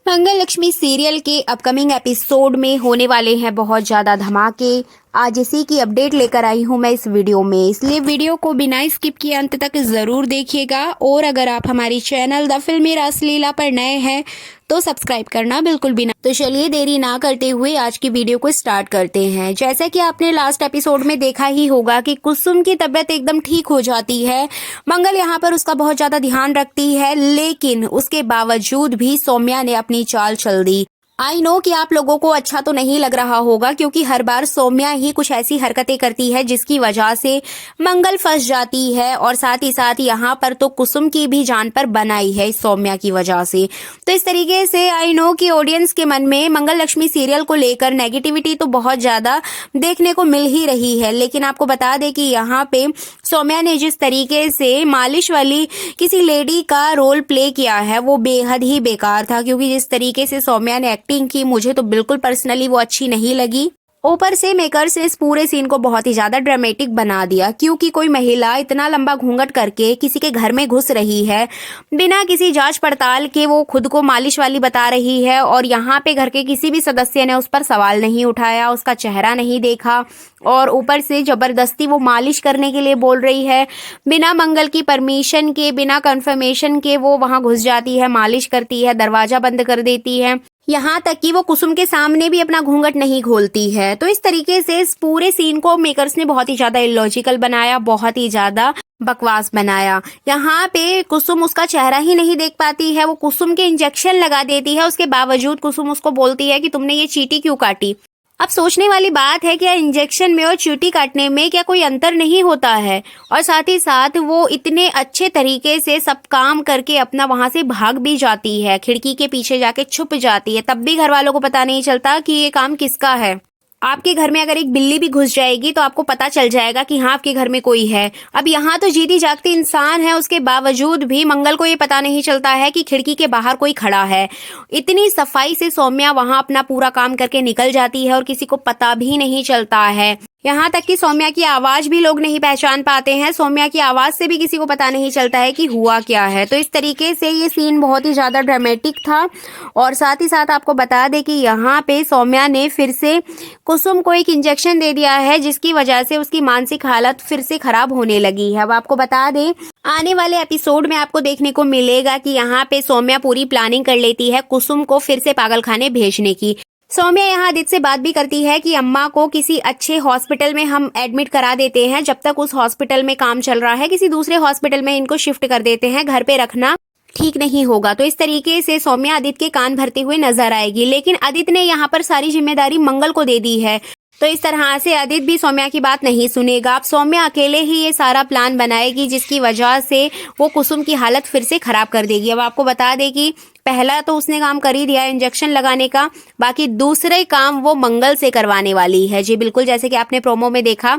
मंगल Lakshmi serial के upcoming episode में होने वाले हैं बहुत ज़्यादा धमाके। आज इसी की अपडेट लेकर आई हूं मैं इस वीडियो में, इसलिए वीडियो को बिना स्किप किए अंत तक ज़रूर देखिएगा। और अगर आप हमारी चैनल द फिल्मी रासलीला पर नए हैं तो सब्सक्राइब करना बिल्कुल भी ना। तो चलिए देरी ना करते हुए आज की वीडियो को स्टार्ट करते हैं। जैसा कि आपने लास्ट एपिसोड में देखा ही होगा कि कुसुम की तबीयत एकदम ठीक हो जाती है। मंगल यहाँ पर उसका बहुत ज्यादा ध्यान रखती है, लेकिन उसके बावजूद भी सौम्या ने अपनी चाल चल दी। आई नो कि आप लोगों को अच्छा तो नहीं लग रहा होगा, क्योंकि हर बार सौम्या ही कुछ ऐसी हरकतें करती है जिसकी वजह से मंगल फंस जाती है। और साथ ही साथ यहाँ पर तो कुसुम की भी जान पर बनाई है इस सौम्या की वजह से। तो इस तरीके से आई नो कि ऑडियंस के मन में मंगल लक्ष्मी सीरियल को लेकर नेगेटिविटी तो बहुत ज्यादा देखने को मिल ही रही है। लेकिन आपको बता दें कि यहाँ पे सौम्या ने जिस तरीके से मालिश वाली किसी लेडी का रोल प्ले किया है वो बेहद ही बेकार था, क्योंकि जिस तरीके से सौम्या ने एक्टिंग की मुझे तो बिल्कुल पर्सनली वो अच्छी नहीं लगी। ऊपर से मेकर्स ने इस पूरे सीन को बहुत ही ज्यादा ड्रामेटिक बना दिया, क्योंकि कोई महिला इतना लंबा घूंघट करके किसी के घर में घुस रही है बिना किसी जांच पड़ताल के, वो खुद को मालिश वाली बता रही है। और यहाँ पे घर के किसी भी सदस्य ने उस पर सवाल नहीं उठाया, उसका चेहरा नहीं देखा। और ऊपर से जबरदस्ती वो मालिश करने के लिए बोल रही है, बिना मंगल की परमिशन के, बिना कंफर्मेशन के वो वहां घुस जाती है, मालिश करती है, दरवाजा बंद कर देती है। यहाँ तक कि वो कुसुम के सामने भी अपना घूंघट नहीं खोलती है। तो इस तरीके से इस पूरे सीन को मेकर्स ने बहुत ही ज्यादा इलॉजिकल बनाया, बहुत ही ज्यादा बकवास बनाया। यहाँ पे कुसुम उसका चेहरा ही नहीं देख पाती है, वो कुसुम के इंजेक्शन लगा देती है, उसके बावजूद कुसुम उसको बोलती है कि तुमने ये चींटी क्यों काटी। अब सोचने वाली बात है कि इंजेक्शन में और चींटी काटने में क्या कोई अंतर नहीं होता है। और साथ ही साथ वो इतने अच्छे तरीके से सब काम करके अपना वहां से भाग भी जाती है, खिड़की के पीछे जाके छुप जाती है, तब भी घर वालों को पता नहीं चलता कि ये काम किसका है। आपके घर में अगर एक बिल्ली भी घुस जाएगी तो आपको पता चल जाएगा कि हाँ आपके घर में कोई है। अब यहाँ तो जीती जागती इंसान है, उसके बावजूद भी मंगल को ये पता नहीं चलता है कि खिड़की के बाहर कोई खड़ा है। इतनी सफाई से सौम्या वहां अपना पूरा काम करके निकल जाती है और किसी को पता भी नहीं चलता है। यहाँ तक कि सौम्या की आवाज भी लोग नहीं पहचान पाते हैं, सौम्या की आवाज से भी किसी को पता नहीं चलता है कि हुआ क्या है। तो इस तरीके से ये सीन बहुत ही ज्यादा ड्रामेटिक था। और साथ ही साथ आपको बता दें कि यहाँ पे सौम्या ने फिर से कुसुम को एक इंजेक्शन दे दिया है, जिसकी वजह से उसकी मानसिक हालत फिर से खराब होने लगी है। अब आपको बता दें आने वाले एपिसोड में आपको देखने को मिलेगा कि यहाँ पे सौम्या पूरी प्लानिंग कर लेती है कुसुम को फिर से पागलखाने भेजने की। सौम्या यहाँ आदित्य से बात भी करती है कि अम्मा को किसी अच्छे हॉस्पिटल में हम एडमिट करा देते हैं, जब तक उस हॉस्पिटल में काम चल रहा है किसी दूसरे हॉस्पिटल में इनको शिफ्ट कर देते हैं, घर पे रखना ठीक नहीं होगा। तो इस तरीके से सौम्या आदित्य के कान भरते हुए नजर आएगी, लेकिन आदित्य ने यहाँ पर सारी जिम्मेदारी मंगल को दे दी है। तो इस तरह से आदित्य भी सौम्या की बात नहीं सुनेगा। अब सौम्या अकेले ही ये सारा प्लान बनाएगी, जिसकी वजह से वो कुसुम की हालत फिर से खराब कर देगी। अब आपको बता दें कि पहला तो उसने काम कर ही दिया इंजेक्शन लगाने का, बाकी दूसरे काम वो मंगल से करवाने वाली है। जी बिल्कुल, जैसे कि आपने प्रोमो में देखा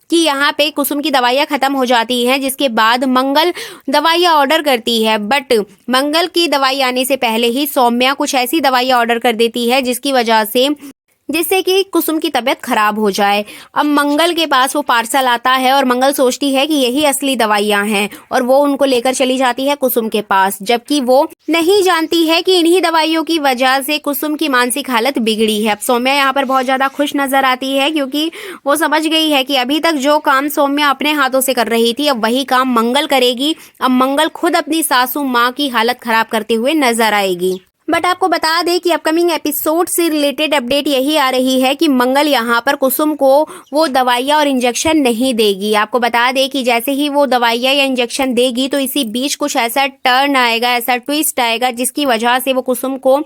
कि यहाँ पे कुसुम की दवाइयाँ खत्म हो जाती हैं, जिसके बाद मंगल दवाइयाँ ऑर्डर करती है। बट मंगल की दवाई आने से पहले ही सौम्या कुछ ऐसी दवाइयाँ ऑर्डर कर देती है जिसकी वजह से जिससे कि कुसुम की तबीयत खराब हो जाए। अब मंगल के पास वो पार्सल आता है और मंगल सोचती है कि यही असली दवाइयां हैं, और वो उनको लेकर चली जाती है कुसुम के पास, जबकि वो नहीं जानती है कि इन्हीं दवाइयों की वजह से कुसुम की मानसिक हालत बिगड़ी है। अब सौम्या यहाँ पर बहुत ज्यादा खुश नजर आती है, क्योंकि वो समझ गई है कि अभी तक जो काम सौम्या अपने हाथों से कर रही थी अब वही काम मंगल करेगी। अब मंगल खुद अपनी सासू माँ की हालत खराब करते हुए नजर आएगी। बट आपको बता दें कि अपकमिंग एपिसोड से रिलेटेड अपडेट यही आ रही है कि मंगल यहाँ पर कुसुम को वो दवाइयाँ और इंजेक्शन नहीं देगी। आपको बता दें कि जैसे ही वो दवाइयाँ या इंजेक्शन देगी तो इसी बीच कुछ ऐसा टर्न आएगा, ऐसा ट्विस्ट आएगा, जिसकी वजह से वो कुसुम को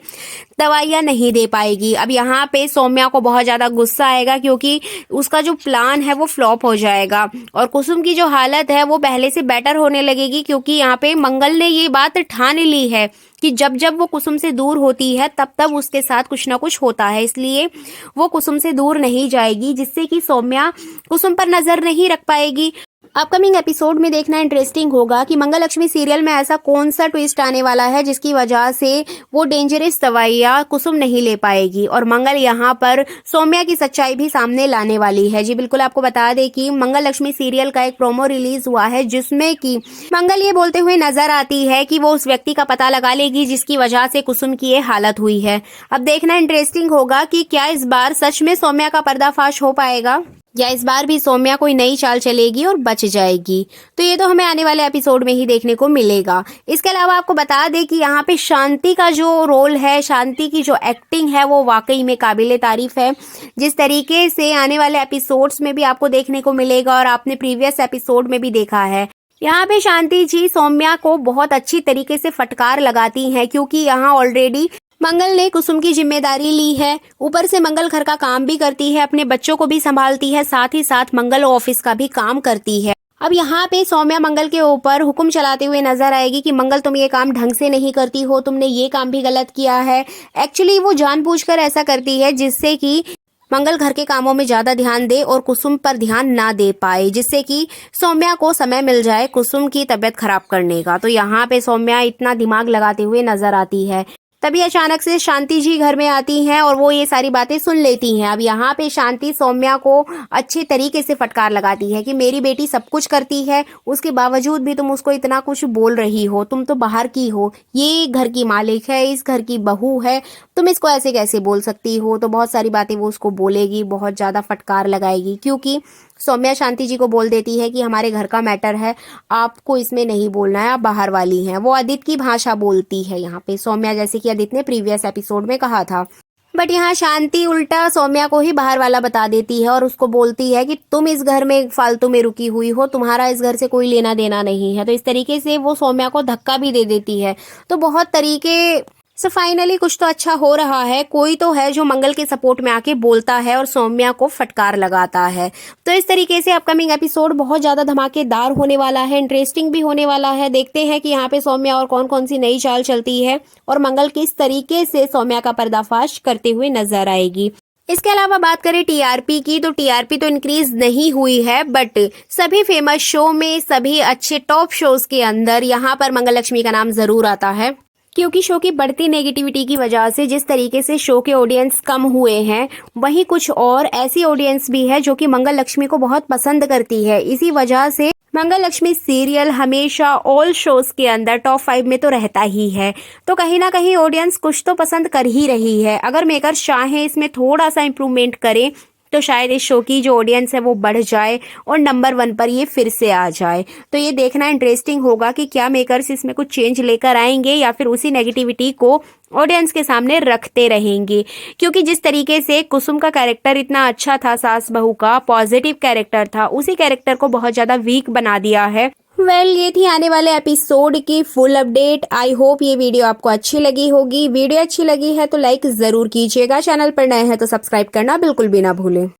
दवाइयाँ नहीं दे पाएगी। अब यहाँ पे सौम्या को बहुत ज़्यादा गुस्सा आएगा, क्योंकि उसका जो प्लान है वो फ्लॉप हो जाएगा और कुसुम की जो हालत है वो पहले से बेटर होने लगेगी, क्योंकि यहाँ पे मंगल ने ये बात ठान ली है कि जब जब वो कुसुम से दूर होती है तब तब उसके साथ कुछ ना कुछ होता है, इसलिए वो कुसुम से दूर नहीं जाएगी, जिससे कि सौम्या कुसुम पर नजर नहीं रख पाएगी। अपकमिंग एपिसोड में देखना इंटरेस्टिंग होगा कि मंगल लक्ष्मी सीरियल में ऐसा कौन सा ट्विस्ट आने वाला है जिसकी वजह से वो डेंजरस दवाइयाँ कुसुम नहीं ले पाएगी और मंगल यहाँ पर सौम्या की सच्चाई भी सामने लाने वाली है। जी बिल्कुल, आपको बता दें कि मंगल लक्ष्मी सीरियल का एक प्रोमो रिलीज हुआ है जिसमें कि मंगल ये बोलते हुए नजर आती है कि वो उस व्यक्ति का पता लगा लेगी जिसकी वजह से कुसुम की ये हालत हुई है। अब देखना इंटरेस्टिंग होगा कि क्या इस बार सच में सौम्या का पर्दाफाश हो पाएगा या इस बार भी सौम्या कोई नई चाल चलेगी और बच जाएगी। तो ये तो हमें आने वाले एपिसोड में ही देखने को मिलेगा। इसके अलावा आपको बता दें कि यहाँ पे शांति का जो रोल है, शांति की जो एक्टिंग है वो वाकई में काबिले तारीफ है। जिस तरीके से आने वाले एपिसोड्स में भी आपको देखने को मिलेगा और आपने प्रीवियस एपिसोड में भी देखा है, यहाँ पे शांति जी सौम्या को बहुत अच्छी तरीके से फटकार लगाती हैं क्योंकि यहाँ ऑलरेडी मंगल ने कुसुम की जिम्मेदारी ली है। ऊपर से मंगल घर का काम भी करती है, अपने बच्चों को भी संभालती है, साथ ही साथ मंगल ऑफिस का भी काम करती है। अब यहाँ पे सौम्या मंगल के ऊपर हुक्म चलाते हुए नजर आएगी कि मंगल तुम ये काम ढंग से नहीं करती हो, तुमने ये काम भी गलत किया है। एक्चुअली वो जानबूझकर ऐसा करती है जिससे कि मंगल घर के कामों में ज्यादा ध्यान दे और कुसुम पर ध्यान ना दे पाए, जिससे कि सौम्या को समय मिल जाए कुसुम की तबीयत खराब करने का। तो यहाँ पे सौम्या इतना दिमाग लगाते हुए नजर आती है। तभी अचानक से शांति जी घर में आती हैं और वो ये सारी बातें सुन लेती हैं। अब यहाँ पे शांति सौम्या को अच्छे तरीके से फटकार लगाती है कि मेरी बेटी सब कुछ करती है, उसके बावजूद भी तुम उसको इतना कुछ बोल रही हो, तुम तो बाहर की हो, ये घर की मालिक है, इस घर की बहू है, तुम इसको ऐसे कैसे बोल सकती हो। तो बहुत सारी बातें वो उसको बोलेगी, बहुत ज़्यादा फटकार लगाएगी क्योंकि सौम्या शांति जी को बोल देती है कि हमारे घर का मैटर है, आपको इसमें नहीं बोलना है, आप बाहर वाली हैं। वो आदित्य की भाषा बोलती है यहाँ पे सौम्या, जैसे कि आदित्य ने प्रीवियस एपिसोड में कहा था। बट यहाँ शांति उल्टा सौम्या को ही बाहर वाला बता देती है और उसको बोलती है कि तुम इस घर में फालतू में रुकी हुई हो, तुम्हारा इस घर से कोई लेना देना नहीं है। तो इस तरीके से वो सौम्या को धक्का भी दे देती है। तो बहुत तरीके से फाइनली कुछ तो अच्छा हो रहा है, कोई तो है जो मंगल के सपोर्ट में आके बोलता है और सौम्या को फटकार लगाता है। तो इस तरीके से अपकमिंग एपिसोड बहुत ज्यादा धमाकेदार होने वाला है, इंटरेस्टिंग भी होने वाला है। देखते हैं कि यहाँ पे सौम्या और कौन कौन सी नई चाल चलती है और मंगल किस तरीके से सौम्या का पर्दाफाश करते हुए नजर आएगी। इसके अलावा बात करें टीआरपी की, तो टीआरपी तो इंक्रीज नहीं हुई है, बट सभी फेमस शो में, सभी अच्छे टॉप शोज के अंदर यहाँ पर मंगल लक्ष्मी का नाम जरूर आता है क्योंकि शो की बढ़ती नेगेटिविटी की वजह से जिस तरीके से शो के ऑडियंस कम हुए हैं, वहीं कुछ और ऐसी ऑडियंस भी है जो कि मंगल लक्ष्मी को बहुत पसंद करती है। इसी वजह से मंगल लक्ष्मी सीरियल हमेशा ऑल शोज के अंदर टॉप 5 में तो रहता ही है। तो कहीं ना कहीं ऑडियंस कुछ तो पसंद कर ही रही है। अगर मेकर्स चाहें इसमें थोड़ा सा इम्प्रूवमेंट करें तो शायद इस शो की जो ऑडियंस है वो बढ़ जाए और नंबर 1 पर ये फिर से आ जाए। तो ये देखना इंटरेस्टिंग होगा कि क्या मेकर्स इसमें कुछ चेंज लेकर आएंगे या फिर उसी नेगेटिविटी को ऑडियंस के सामने रखते रहेंगे। क्योंकि जिस तरीके से कुसुम का कैरेक्टर इतना अच्छा था, सास बहू का पॉजिटिव कैरेक्टर था, उसी कैरेक्टर को बहुत ज्यादा वीक बना दिया है। ये थी आने वाले एपिसोड की फुल अपडेट। आई होप ये वीडियो आपको अच्छी लगी होगी। वीडियो अच्छी लगी है तो लाइक जरूर कीजिएगा, चैनल पर नए हैं तो सब्सक्राइब करना बिल्कुल भी ना भूलें।